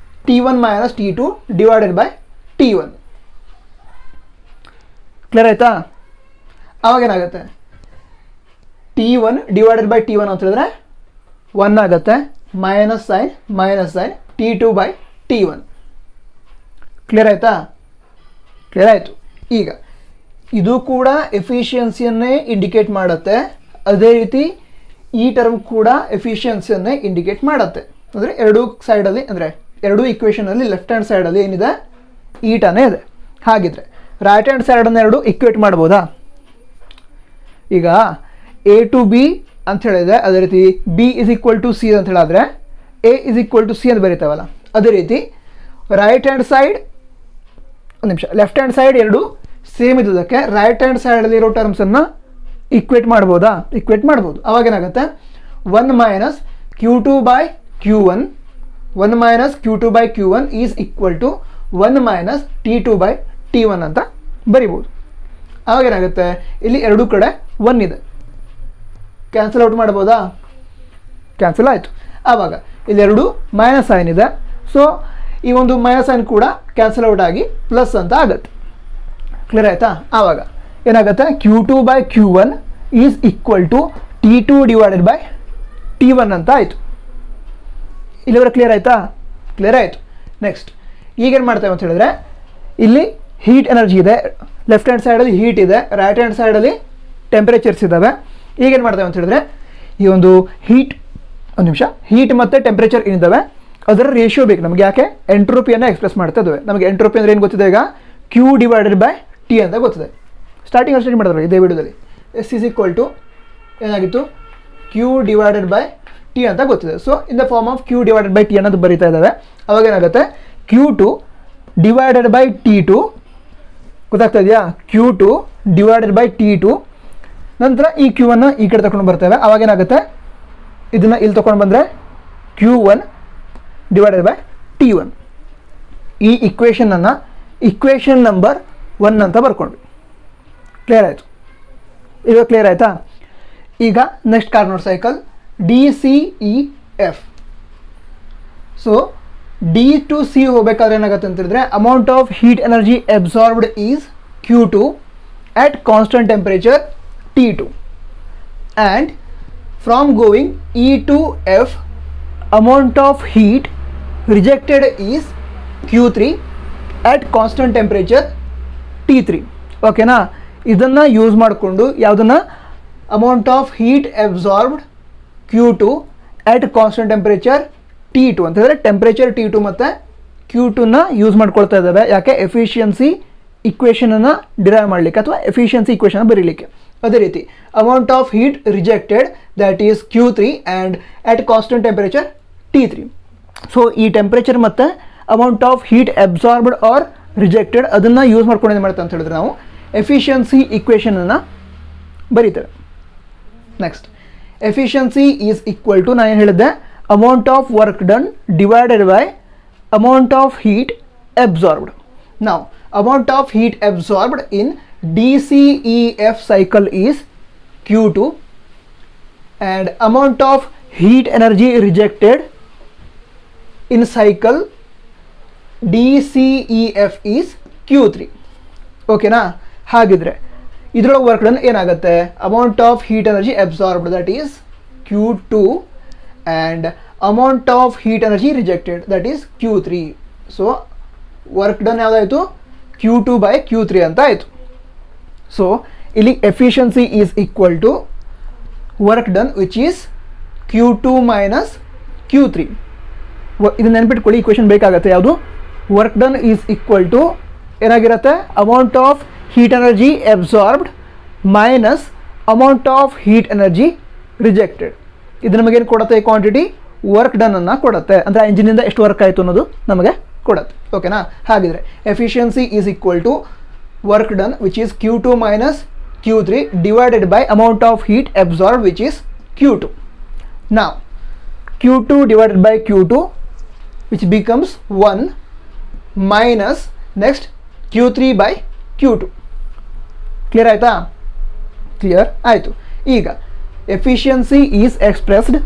T1 minus T2 divided by T1. Clear ಆಯ್ತಾ? ಆವಾಗ ಏನಾಗುತ್ತೆ? T1 ಡಿವೈಡೆಡ್ ಬೈ T1 ಅಂತ ಹೇಳಿದ್ರೆ 1 ಆಗುತ್ತೆ, minus sign T2 by T1. Clear ಆಯ್ತಾ? ಕ್ಲಿಯರ್ ಆಯಿತು. ಈಗ ಇದು ಕೂಡ ಎಫಿಷಿಯನ್ಸಿಯನ್ನೇ ಇಂಡಿಕೇಟ್ ಮಾಡುತ್ತೆ, ಅದೇ ರೀತಿ ಈ ಟರ್ಮ್ ಕೂಡ ಎಫಿಷಿಯನ್ಸಿಯನ್ನೇ ಇಂಡಿಕೇಟ್ ಮಾಡುತ್ತೆ. ಅಂದರೆ ಎರಡೂ ಸೈಡಲ್ಲಿ, ಅಂದರೆ ಎರಡೂ ಇಕ್ವೇಷನಲ್ಲಿ ಲೆಫ್ಟ್ ಹ್ಯಾಂಡ್ ಸೈಡಲ್ಲಿ ಏನಿದೆ ಈಟಾನೇ ಇದೆ. ಹಾಗಿದ್ರೆ ರೈಟ್ ಹ್ಯಾಂಡ್ ಸೈಡನ್ನು ಎರಡು ಇಕ್ವೇಟ್ ಮಾಡ್ಬೋದಾ? ಈಗ A ಟು B ಅಂತ ಹೇಳಿದ್ರೆ ಅದೇ ರೀತಿ B is equal to C ಅಂತ ಹೇಳಿದ್ರೆ A is equal to C ಅಂತ ಬರೀತಾವಲ್ಲ, ಅದೇ ರೀತಿ ರೈಟ್ ಹ್ಯಾಂಡ್ ಸೈಡ್, ಒಂದು ನಿಮಿಷ, ಲೆಫ್ಟ್ ಹ್ಯಾಂಡ್ ಸೈಡ್ ಎರಡು ಸೇಮ್ ಇದ್ದದಕ್ಕೆ ರೈಟ್ ಹ್ಯಾಂಡ್ ಸೈಡಲ್ಲಿ ಇರೋ ಟರ್ಮ್ಸನ್ನು ಇಕ್ವೇಟ್ ಮಾಡ್ಬೋದಾ? ಇಕ್ವೇಟ್ ಮಾಡ್ಬೋದು. ಅವಾಗೇನಾಗುತ್ತೆ? 1 minus Q2 by Q1, 1 minus Q2 by Q1 is equal to 1 minus T2 by T1 ಅಂತ ಬರಿಬೋದು. ಅವಾಗೇನಾಗುತ್ತೆ? ಇಲ್ಲಿ ಎರಡೂ ಕಡೆ 1 ಇದೆ, ಕ್ಯಾನ್ಸಲ್ ಔಟ್ ಮಾಡ್ಬೋದಾ? ಕ್ಯಾನ್ಸಲ್ ಆಯಿತು. ಆವಾಗ ಇಲ್ಲೆರಡು ಮೈನಸ್ ಸೈನ್ ಇದೆ, ಸೊ ಈ ಒಂದು ಮೈನಸ್ ಸೈನ್ ಕೂಡ ಕ್ಯಾನ್ಸಲ್ ಔಟ್ ಆಗಿ ಪ್ಲಸ್ ಅಂತ ಆಗುತ್ತೆ. ಕ್ಲಿಯರ್ ಆಯಿತಾ? ಆವಾಗ ಏನಾಗುತ್ತೆ? Q2 by Q1 is equal to T2 divided by T1 ಅಂತ ಆಯಿತು. ಇಲ್ಲಿವರೆಗೆ ಕ್ಲಿಯರ್ ಆಯಿತಾ? ಕ್ಲಿಯರ್ ಆಯಿತು. ನೆಕ್ಸ್ಟ್ ಈಗೇನು ಮಾಡ್ತೇವೆ ಅಂತ ಹೇಳಿದ್ರೆ, ಇಲ್ಲಿ ಹೀಟ್ ಎನರ್ಜಿ ಇದೆ, ಲೆಫ್ಟ್ ಹ್ಯಾಂಡ್ ಸೈಡಲ್ಲಿ ಹೀಟ್ ಇದೆ, ರೈಟ್ ಹ್ಯಾಂಡ್ ಸೈಡಲ್ಲಿ ಟೆಂಪ್ರೇಚರ್ಸ್ ಇದ್ದಾವೆ. ಈಗೇನು ಮಾಡ್ತೇವೆ ಅಂತ ಹೇಳಿದ್ರೆ, ಈ ಒಂದು ಹೀಟ್, ಒಂದು ನಿಮಿಷ, ಹೀಟ್ ಮತ್ತು ಟೆಂಪ್ರೇಚರ್ ಏನಿದ್ದಾವೆ ಅದರ ರೇಷಿಯೋ ಬೇಕು ನಮಗೆ. ಯಾಕೆ? ಎಂಟ್ರೋಪಿಯನ್ನು ಎಕ್ಸ್ಪ್ರೆಸ್ ಮಾಡ್ತಾ ಇದ್ದಾವೆ. ನಮಗೆ ಎಂಟ್ರೋಪಿ ಅಂದರೆ ಏನು ಗೊತ್ತಿದೆ? ಈಗ Q ಡಿವೈಡೆಡ್ ಬೈ T ಅಂತ ಗೊತ್ತಿದೆ. ಸ್ಟಾರ್ಟಿಂಗ್ ಮಾಡಿದ್ರು ಇದೇ ವಿಡಿಯೋದಲ್ಲಿ. S ಇಸ್ ಈಕ್ವಲ್ ಟು ಏನಾಗಿತ್ತು? Q ಡಿವೈಡೆಡ್ ಬೈ T ಅಂತ ಗೊತ್ತಿದೆ. So in the form of Q divided by T ಅನ್ನೋದು ಬರೀತಾ ಇದ್ದಾವೆ. ಅವಾಗ ಏನಾಗುತ್ತೆ? Q2 ಡಿವೈಡೆಡ್ ಬೈ T2, ಗೊತ್ತಾಗ್ತಾ ಇದೆಯಾ? Q2 divided by T2. ನಂತರ ಈ Q1 ಈ ಕಡೆ ತಗೊಂಡು ಬರ್ತೇವೆ. ಅವಾಗ ಏನಾಗುತ್ತೆ? ಇದನ್ನು ಇಲ್ಲಿ ತೊಗೊಂಡು ಬಂದರೆ Q1 ಡಿವೈಡೆಡ್ ಬೈ T1. ಈ ಇಕ್ವೇಷನನ್ನು ಇಕ್ವೇಷನ್ ನಂಬರ್ 1 ಅಂತ ಬರ್ಕೊಂಡ್ವಿ. ಕ್ಲಿಯರ್ ಆಯಿತು? ಇವಾಗ ಕ್ಲಿಯರ್ ಆಯಿತಾ? ಈಗ next Carnot cycle DCEF. So D to C ಹೋಗಬೇಕಾದ್ರೆ ಏನಾಗುತ್ತೆ ಅಂತ ಹೇಳಿದ್ರೆ, amount of heat energy absorbed is Q2 at constant temperature T2, and from going E to F, amount of heat rejected is Q3 at constant temperature T3. ಓಕೆನಾ? ಇದನ್ನು use ಮಾಡಿಕೊಂಡು ಯಾವುದನ್ನು? Amount of heat absorbed Q2 at constant temperature T2 ಅಂತ ಹೇಳಿದ್ರೆ temperature T2 ಮತ್ತು Q2ನ use ಮಾಡ್ಕೊಳ್ತಾ ಇದ್ದಾವೆ. ಯಾಕೆ? ಎಫಿಷಿಯನ್ಸಿ ಇಕ್ವೇಷನನ್ನು ಡಿರೈವ್ ಮಾಡಲಿಕ್ಕೆ ಅಥವಾ ಎಫಿಷಿಯನ್ಸಿ ಇಕ್ವೇಷನ್ ಬರೀಲಿಕ್ಕೆ. ಅದೇ ರೀತಿ amount of heat rejected that is Q3 and at constant temperature T3. So ಈ ಟೆಂಪರೇಚರ್ ಮತ್ತು amount of heat absorbed or rejected ಅದನ್ನು ಯೂಸ್ ಮಾಡ್ಕೊಂಡು ಏನು ಮಾಡ್ತಾ ಅಂತ ಹೇಳಿದ್ರೆ ನಾವು ಎಫಿಷಿಯನ್ಸಿ ಇಕ್ವೇಷನನ್ನು ಬರೀತೇವೆ. Next efficiency is equal to ನಾನು ಏನು ಹೇಳಿದ್ದೆ, amount of work done divided by amount of heat absorbed. Now amount of heat absorbed in DCEF cycle is Q2 and amount of heat energy rejected in cycle DCEF is Q3. ಓಕೆನಾ? ಹಾಗಿದ್ರೆ ಇದರೊಳಗೆ work done ಏನಾಗುತ್ತೆ, amount of heat energy absorbed that is Q2 and amount of heat energy rejected that is Q3. so work done ಯಾವುದಾಯಿತು, Q2 by Q3 ಅಂತ ಆಯಿತು. So ಇಲ್ಲಿ efficiency is equal to work done which is Q2 minus Q3. ಇದನ್ನ ನೆನ್ಪಿಟ್ಕೊಳ್ಳಿ, equation ಬೇಕಾಗುತ್ತೆ. ಯಾವುದು? Work done is equal to ಏನಾಗಿರುತ್ತೆ, amount of heat energy absorbed minus amount of heat energy rejected. ಇದು ನಮಗೇನು ಕೊಡುತ್ತೆ, ಕ್ವಾಂಟಿಟಿ ವರ್ಕ್ ಡನ್ ಅನ್ನು ಕೊಡುತ್ತೆ. ಅಂದರೆ ಇಂಜಿನಿಂದ ಎಷ್ಟು ವರ್ಕ್ ಆಯಿತು ಅನ್ನೋದು ನಮಗೆ ಕೊಡುತ್ತೆ. ಓಕೆನಾ? ಹಾಗಿದ್ರೆ efficiency is equal to work done which is Q2 minus Q3 divided by amount of heat absorb which is Q2. ನಾವು Q2 divided by Q2 which becomes 1 minus next Q3 by Q2. Clear ಆಯಿತಾ? Clear ಆಯಿತು. ಈಗ efficiency is expressed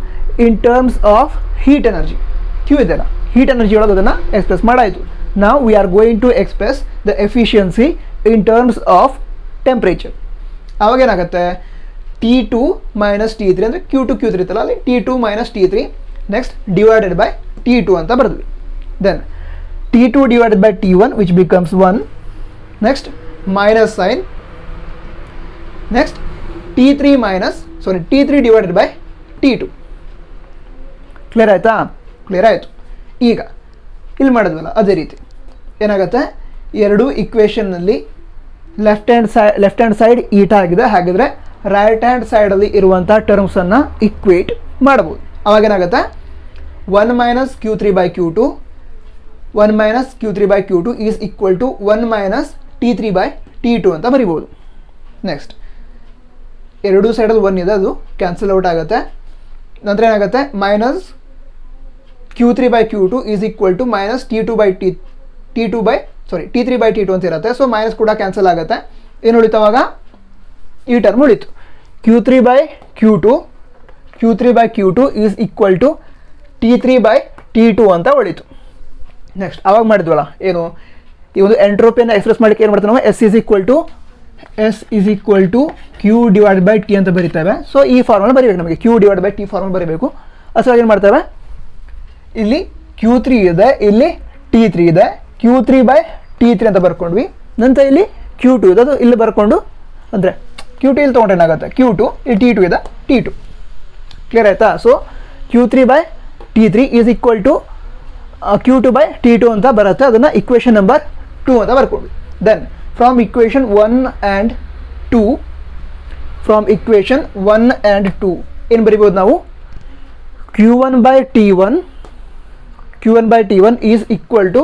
in terms of heat energy. Q ಇದೆಲ್ಲ heat energy ಒಳಗೆ ಅದನ್ನು express ಮಾಡಾಯಿತು. ನಾವು we are going to express the efficiency in terms of temperature. ಅವಾಗೇನಾಗುತ್ತೆ, T2 minus T3 ಅಂದರೆ Q2 Q3 ಇತ್ತಲ್ಲ, ಅಲ್ಲಿ T2 minus T3 next divided by T2 ಅಂತ ಬರೆದ್ವಿ. Then T2 divided by T1 which becomes 1 next minus sign next T3 divided by T2. Clear ಆಯಿತಾ? Clear ಆಯಿತು. ಈಗ ಇಲ್ಲಿ ಮಾಡಿದ್ವಲ್ಲ ಅದೇ ರೀತಿ ಏನಾಗುತ್ತೆ, ಎರಡು ಇಕ್ವೇಷನ್ನಲ್ಲಿ ಲೆಫ್ಟ್ ಹ್ಯಾಂಡ್ ಸೈಡ್ ಈಟ ಆಗಿದೆ. ಹಾಗಿದ್ರೆ ರೈಟ್ ಹ್ಯಾಂಡ್ ಸೈಡಲ್ಲಿ ಇರುವಂಥ ಟರ್ಮ್ಸನ್ನು ಇಕ್ವೇಟ್ ಮಾಡ್ಬೋದು. ಅವಾಗೇನಾಗುತ್ತೆ, 1 minus Q3 by Q2 1 minus Q3 by Q2 is equal to 1 minus T3 by T2 ಅಂತ ಬರಿಬೋದು. ನೆಕ್ಸ್ಟ್ ಎರಡೂ ಸೈಡಲ್ಲಿ 1 ಇದೆ, ಅದು ಕ್ಯಾನ್ಸಲ್ ಔಟ್ ಆಗುತ್ತೆ. ನಂತರ ಏನಾಗುತ್ತೆ, minus Q3 by Q2 is equal to minus T3 by T2 ಅಂತ ಇರುತ್ತೆ. ಸೊ ಮೈನಸ್ ಕೂಡ ಕ್ಯಾನ್ಸಲ್ ಆಗುತ್ತೆ. ಏನು ಉಳಿತು ಅವಾಗ, ಈ ಟರ್ಮ್ ಉಳಿತು. Q3 by Q2 is equal to T3 by T2 ಅಂತ ಉಳಿತು. ನೆಕ್ಸ್ಟ್ ಅವಾಗ ಮಾಡಿದ್ವಲ್ಲ ಏನು, ಈ ಒಂದು ಎಂಟ್ರೋಪಿಯನ್ನು ಎಕ್ಸ್ಪ್ರೆಸ್ ಮಾಡಲಿಕ್ಕೆ ಏನು ಮಾಡ್ತೀವಿ ನಾವು, S is equal to Q divide by T ಅಂತ ಬರೀತೇವೆ. ಸೊ ಈ ಫಾರ್ಮಲ್ ಬರೀಬೇಕು ನಮಗೆ, Q divide by T formula ಬರೀಬೇಕು. ಅಸಲಾಗಿ ಏನು ಮಾಡ್ತೇವೆ, ಇಲ್ಲಿ Q3 ಇದೆ, ಇಲ್ಲಿ T3 ಇದೆ, Q3 ಬೈ T3 ಅಂತ ಬರ್ಕೊಂಡ್ವಿ. ನಂತರ ಇಲ್ಲಿ Q2 ಇದೆ, ಅದು ಇಲ್ಲಿ ಬರ್ಕೊಂಡು ಅಂದರೆ Q2 ಇಲ್ಲಿ ತೊಗೊಂಡ್ರೆ ಏನಾಗುತ್ತೆ, Q2 ಇಲ್ಲಿ T2 ಇದೆ, T2. ಕ್ಲಿಯರ್ ಆಯಿತಾ? So Q3 by T3 is equal to Q2 by T2 ಅಂತ ಬರುತ್ತೆ. ಅದನ್ನು ಇಕ್ವೇಷನ್ ನಂಬರ್ 2 ಅಂತ ಬರ್ಕೊಂಡ್ವಿ. ದೆನ್ ಫ್ರಮ್ ಇಕ್ವೇಷನ್ 1 ಆ್ಯಂಡ್ 2 ಏನು ಬರಿಬೋದು ನಾವು, Q1 by T1 is equal to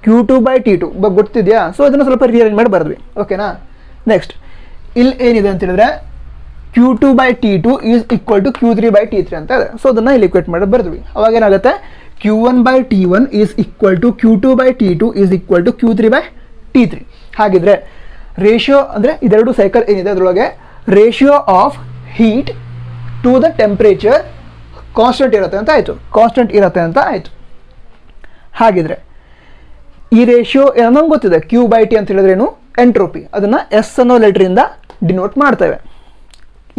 Q2 by T2 ಗೊತ್ತಿದೆಯಾ? ಸೊ ಅದನ್ನು ಸ್ವಲ್ಪ ರಿಅರೇಂಜ್ ಮಾಡಿ ಬರೆದ್ವಿ. ಓಕೆನಾ? ನೆಕ್ಸ್ಟ್ ಇಲ್ಲಿ ಏನಿದೆ ಅಂತ ಹೇಳಿದ್ರೆ Q2 by T2 is equal to Q3 by T3 ಅಂತ ಇದೆ. ಸೊ ಅದನ್ನು ಇಲ್ಲಿ ಇಕ್ವೇಟ್ ಮಾಡಿ ಬರೆದ್ವಿ. ಅವಾಗ ಏನಾಗುತ್ತೆ, Q1 by T1 is equal to Q2 by T2 is equal to Q3 by T3. ಹಾಗಿದ್ರೆ ರೇಷಿಯೋ ಅಂದರೆ ಇದೆರಡು ಸೈಕಲ್ ಏನಿದೆ ಅದರೊಳಗೆ ratio of heat to the temperature constant ಇರುತ್ತೆ ಅಂತ ಆಯಿತು. ಹಾಗಿದ್ರೆ ಈ ರೇಷಿಯೋ ಏನೋ ನಮ್ಗೆ ಗೊತ್ತಿದೆ, Q ಬೈ T ಅಂತ ಹೇಳಿದ್ರೇನು, ಎಂಟ್ರೋಪಿ. ಅದನ್ನು S ಅನ್ನೋ ಲೆಟ್ರಿಂದ ಡಿನೋಟ್ ಮಾಡ್ತೇವೆ.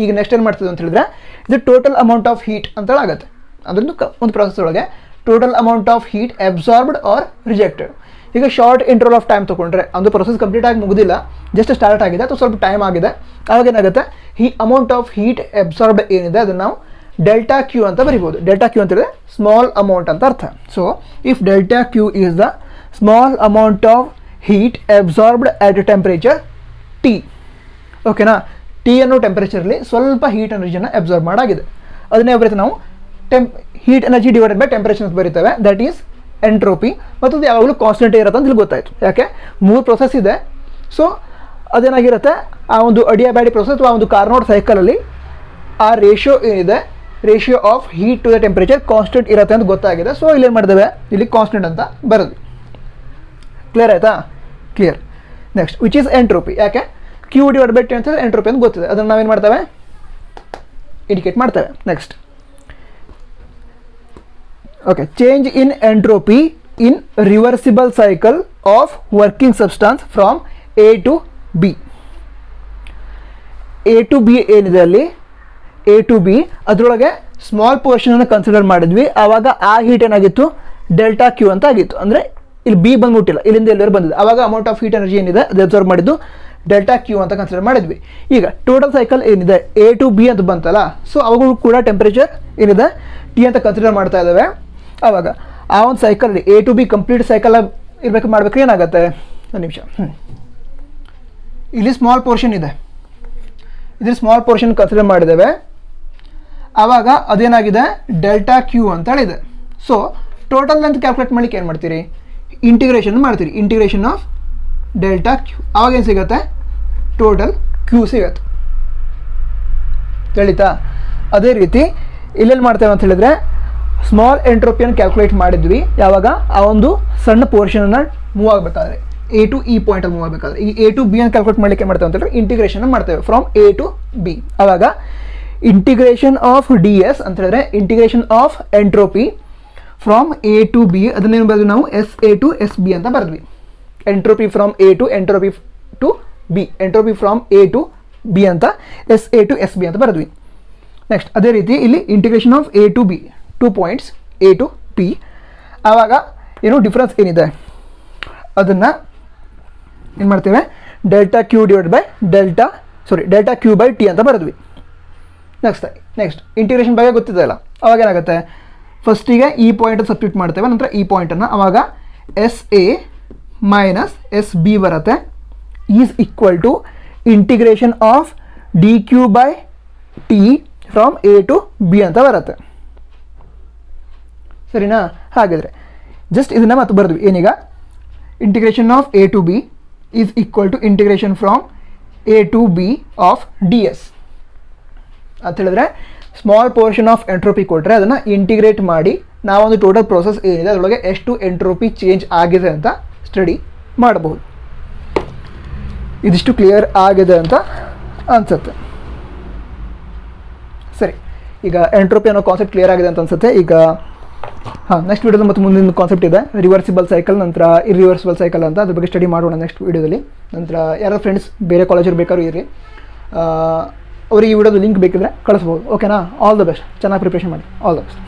ಈಗ ನೆಕ್ಸ್ಟ್ ಏನು ಮಾಡ್ತದೆ ಅಂತ ಹೇಳಿದ್ರೆ, ಇದು ಟೋಟಲ್ ಅಮೌಂಟ್ ಆಫ್ ಹೀಟ್ ಅಂತ ಆಗುತ್ತೆ. ಅದೊಂದು ಒಂದು ಪ್ರಾಸೆಸ್ ಒಳಗೆ total amount of heat absorbed or rejected. ಈಗ ಶಾರ್ಟ್ ಇಂಟರ್ವಲ್ ಆಫ್ ಟೈಮ್ ತೊಗೊಂಡ್ರೆ ಒಂದು ಪ್ರೊಸೆಸ್ ಕಂಪ್ಲೀಟ್ ಆಗಿ ಮುಗಿದಿಲ್ಲ, ಜಸ್ಟ್ ಸ್ಟಾರ್ಟ್ ಆಗಿದೆ ಅಥವಾ ಸ್ವಲ್ಪ ಟೈಮ್ ಆಗಿದೆ. ಆವಾಗ ಏನಾಗುತ್ತೆ, ಈ ಅಮೌಂಟ್ ಆಫ್ ಹೀಟ್ ಅಬ್ಸಾರ್ಬ್ಡ್ ಏನಿದೆ ಅದನ್ನು ನಾವು ಡೆಲ್ಟಾ ಕ್ಯೂ ಅಂತ ಬರಿಬೋದು. ಡೆಲ್ಟಾ ಕ್ಯೂ ಅಂತ ಹೇಳಿದ್ರೆ ಸ್ಮಾಲ್ ಅಮೌಂಟ್ ಅಂತ ಅರ್ಥ. So if delta Q is the small amount of heat absorbed at temperature T. ಓಕೆನಾ, ಟಿ ಅನ್ನೋ ಟೆಂಪ್ರೇಚರಲ್ಲಿ ಸ್ವಲ್ಪ ಹೀಟ್ ಎನರ್ಜಿಯನ್ನು ಅಬ್ಸಾರ್ಬ್ ಮಾಡಾಗಿದೆ. ಅದನ್ನೇ ಬರೀತೆ ನಾವು heat energy divided by temperature ಅಂತ ಬರೀತೇವೆ. That is entropy. ಮತ್ತು ಅದು ಯಾವಾಗಲೂ ಕಾನ್ಸ್ಟೆಂಟ್ ಇರುತ್ತೆ ಅಂತ ಇಲ್ಲಿ ಗೊತ್ತಾಯಿತು. ಯಾಕೆ 3 ಪ್ರೊಸೆಸ್ ಇದೆ. ಸೊ ಅದೇನಾಗಿರುತ್ತೆ, ಆ ಒಂದು ಅಡಿಯಾಬ್ಯಾಟಿಕ್ ಪ್ರೊಸೆಸ್ ಅಥವಾ ಒಂದು ಕಾರ್ನೋಟ್ ಸೈಕಲಲ್ಲಿ ಆ ರೇಷಿಯೋ ಏನಿದೆ, ratio of heat to the temperature constant ಇರುತ್ತೆ ಅಂತ ಗೊತ್ತಾಗಿದೆ. ಸೊ ಇಲ್ಲಿ ಏನು ಮಾಡಿದ್ದೇವೆ, ಇಲ್ಲಿ ಕಾನ್ಸ್ಟೆಂಟ್ ಅಂತ ಬರೋದು. ಕ್ಲಿಯರ್ ಆಯಿತಾ? Clear. Next which is entropy. ಯಾಕೆ ಕ್ಯೂ ಡಿವೈಡ್ ಬೈ ಟಿ ಅಂತ ಎಂಟ್ರೋಪಿ ಅಂತ ಗೊತ್ತಿದೆ. ಅದನ್ನು ನಾವೇನು ಮಾಡ್ತೇವೆ, ಇಂಡಿಕೇಟ್ ಮಾಡ್ತೇವೆ. Next okay, change in entropy in reversible cycle of working substance from A to B. A to B ಏನಿದೆ ಅಲ್ಲಿ, ಎ ಟು ಬಿ ಅದರೊಳಗೆ ಸ್ಮಾಲ್ ಪೋರ್ಷನನ್ನು ಕನ್ಸಿಡರ್ ಮಾಡಿದ್ವಿ. ಆವಾಗ ಆ ಹೀಟ್ ಏನಾಗಿತ್ತು, ಡೆಲ್ಟಾ ಕ್ಯೂ ಅಂತ ಆಗಿತ್ತು. ಅಂದರೆ ಇಲ್ಲಿ ಬಿ ಬಂದ್ಬಿಟ್ಟಿಲ್ಲ, ಇಲ್ಲಿಂದ ಎಲ್ಲರೂ ಬಂದಿದೆ. ಆವಾಗ ಅಮೌಂಟ್ ಆಫ್ ಹೀಟ್ ಎನರ್ಜಿ ಏನಿದೆ ಅದು ಅಬ್ಸರ್ವ್ ಮಾಡಿದ್ದು ಡೆಲ್ಟಾ ಕ್ಯೂ ಅಂತ ಕನ್ಸಿಡರ್ ಮಾಡಿದ್ವಿ. ಈಗ ಟೋಟಲ್ ಸೈಕಲ್ ಏನಿದೆ ಎ ಟು ಬಿ ಅಂತ ಬಂತಲ್ಲ, ಸೊ ಅವಾಗೂ ಕೂಡ ಟೆಂಪ್ರೇಚರ್ ಏನಿದೆ ಟಿ ಅಂತ ಕನ್ಸಿಡರ್ ಮಾಡ್ತಾ ಇದ್ದಾವೆ. ಆವಾಗ ಆ ಒಂದು ಸೈಕಲಲ್ಲಿ A to B complete cycle ಇರಬೇಕು ಮಾಡಬೇಕು. ಏನಾಗುತ್ತೆ, ಒಂದು ನಿಮಿಷ, ಇಲ್ಲಿ ಸ್ಮಾಲ್ ಪೋರ್ಷನ್ ಇದೆ, ಇದ್ರ ಸ್ಮಾಲ್ ಪೋರ್ಷನ್ ಕನ್ಸಿಡರ್ ಮಾಡಿದ್ದೇವೆ. ಆವಾಗ ಅದೇನಾಗಿದೆ, ಡೆಲ್ಟಾ ಕ್ಯೂ ಅಂತ ಹೇಳಿದೆ. ಸೊ ಟೋಟಲ್ ಅಂತ ಕ್ಯಾಲ್ಕುಲೇಟ್ ಮಾಡಲಿಕ್ಕೆ ಏನು ಮಾಡ್ತೀರಿ, ಇಂಟಿಗ್ರೇಷನ್ ಮಾಡ್ತೀರಿ. Integration of delta Q. ಆವಾಗ ಏನು ಸಿಗುತ್ತೆ, ಟೋಟಲ್ ಕ್ಯೂ ಸಿಗುತ್ತೆ. ತಿಳಿತಾ? ಅದೇ ರೀತಿ ಇಲ್ಲೇನು ಮಾಡ್ತೇವೆ ಅಂತ ಹೇಳಿದ್ರೆ, ಸ್ಮಾಲ್ ಎಂಟ್ರೋಪಿಯನ್ನು ಕ್ಯಾಲ್ಕುಲೇಟ್ ಮಾಡಿದ್ವಿ ಯಾವಾಗ ಆ ಒಂದು ಸಣ್ಣ ಪೋರ್ಷನನ್ನು ಮೂವ್ ಆಗಬೇಕಾದ್ರೆ, ಎ ಟು ಇ ಪಾಯಿಂಟಲ್ಲಿ ಮೂವ್ ಆಗಬೇಕಾದ್ರೆ. ಈಗ ಎ ಟು ಬಿ ಅಂತ ಕ್ಯಾಲ್ಕುಲೇಟ್ ಮಾಡಲಿಕ್ಕೆ ಮಾಡ್ತೇವೆ ಅಂತ ಹೇಳಿದ್ರೆ ಇಂಟಿಗ್ರೇಷನ್ ಮಾಡ್ತೇವೆ ಫ್ರಮ್ ಎ ಟು ಬಿ. ಆವಾಗ ಇಂಟಿಗ್ರೇಷನ್ ಆಫ್ ಡಿ ಎಸ್ ಅಂತ ಹೇಳಿದ್ರೆ integration of entropy from A to B. ಅದನ್ನೇನು ಬರೆದ್ವಿ ನಾವು, S A to S B ಅಂತ ಬರೆದ್ವಿ. Entropy from A to entropy to B, entropy from A to B ಅಂತ S A to S B ಅಂತ ಬರೆದ್ವಿ. ನೆಕ್ಸ್ಟ್ ಅದೇ ರೀತಿ ಇಲ್ಲಿ integration of A to B, 2 points A to P. ಆವಾಗ ಏನು ಡಿಫ್ರೆನ್ಸ್ ಏನಿದೆ ಅದನ್ನು ಏನು ಮಾಡ್ತೇವೆ, delta Q divide by delta Q by T ಅಂತ ಬರೆದ್ವಿ. ನೆಕ್ಸ್ಟ್ ಇಂಟಿಗ್ರೇಷನ್ ಬಗ್ಗೆ ಗೊತ್ತಿದೆ ಅಲ್ಲ, ಅವಾಗ ಏನಾಗುತ್ತೆ, ಫಸ್ಟಿಗೆ ಈ ಪಾಯಿಂಟನ್ನು ಸಬ್ಸ್ಟಿಟ್ಯೂಟ್ ಮಾಡ್ತೇವೆ, ನಂತರ ಈ ಪಾಯಿಂಟನ್ನು. ಆವಾಗ S A minus S B ಬರುತ್ತೆ, is equal to integration of D Q by T from A to B ಅಂತ ಬರುತ್ತೆ. ಸರಿನಾ? ಹಾಗಿದ್ರೆ ಜಸ್ಟ್ ಇದನ್ನು ಮತ್ತೆ ಬರೆದ್ವಿ. ಏನೀಗ integration of A to B is equal to integration from A to B of D S ಅಂತ ಹೇಳಿದ್ರೆ, ಸ್ಮಾಲ್ ಪೋರ್ಷನ್ ಆಫ್ ಎಂಟ್ರೋಪಿ ಕೊಟ್ಟರೆ ಅದನ್ನು ಇಂಟಿಗ್ರೇಟ್ ಮಾಡಿ ನಾವೊಂದು ಟೋಟಲ್ ಪ್ರೋಸೆಸ್ ಏನಿದೆ ಅದರೊಳಗೆ ಎಷ್ಟು ಎಂಟ್ರೋಪಿ ಚೇಂಜ್ ಆಗಿದೆ ಅಂತ ಸ್ಟಡಿ ಮಾಡಬಹುದು. ಇದಿಷ್ಟು ಕ್ಲಿಯರ್ ಆಗಿದೆ ಅಂತ ಅನಿಸುತ್ತೆ. ಸರಿ, ಈಗ ಎಂಟ್ರೋಪಿ ಅನ್ನೋ ಕಾನ್ಸೆಪ್ಟ್ ಕ್ಲಿಯರ್ ಆಗಿದೆ ಅಂತ ಅನಿಸುತ್ತೆ. ಈಗ ನೆಕ್ಸ್ಟ್ ವೀಡಿಯೋದಲ್ಲಿ ಮತ್ತು ಮುಂದಿನ ಕಾನ್ಸೆಪ್ಟ್ ಇದೆ, ರಿವರ್ಸಿಬಲ್ ಸೈಕಲ್, ನಂತರ ಇರ್ರಿವರ್ಸಿಬಲ್ ಸೈಕಲ್ ಅಂತ. ಅದ್ರ ಬಗ್ಗೆ ಸ್ಟಡಿ ಮಾಡೋಣ ನೆಕ್ಸ್ಟ್ ವೀಡಿಯೋದಲ್ಲಿ. ನಂತರ ಯಾರೋ ಫ್ರೆಂಡ್ಸ್ ಬೇರೆ ಕಾಲೇಜಲ್ಲಿ ಬೇಕಾದ್ರೂ ಇರಿ, ಅವ್ರಿಗೆ ಈ ವಿಡಿಯೋದ ಲಿಂಕ್ ಬೇಕಿದ್ರೆ ಕಳಿಸ್ಬೋದು. ಓಕೆನಾ? All the best. ಚೆನ್ನಾಗಿ ಪ್ರಿಪ್ರೇಷನ್ ಮಾಡಿ. All the best.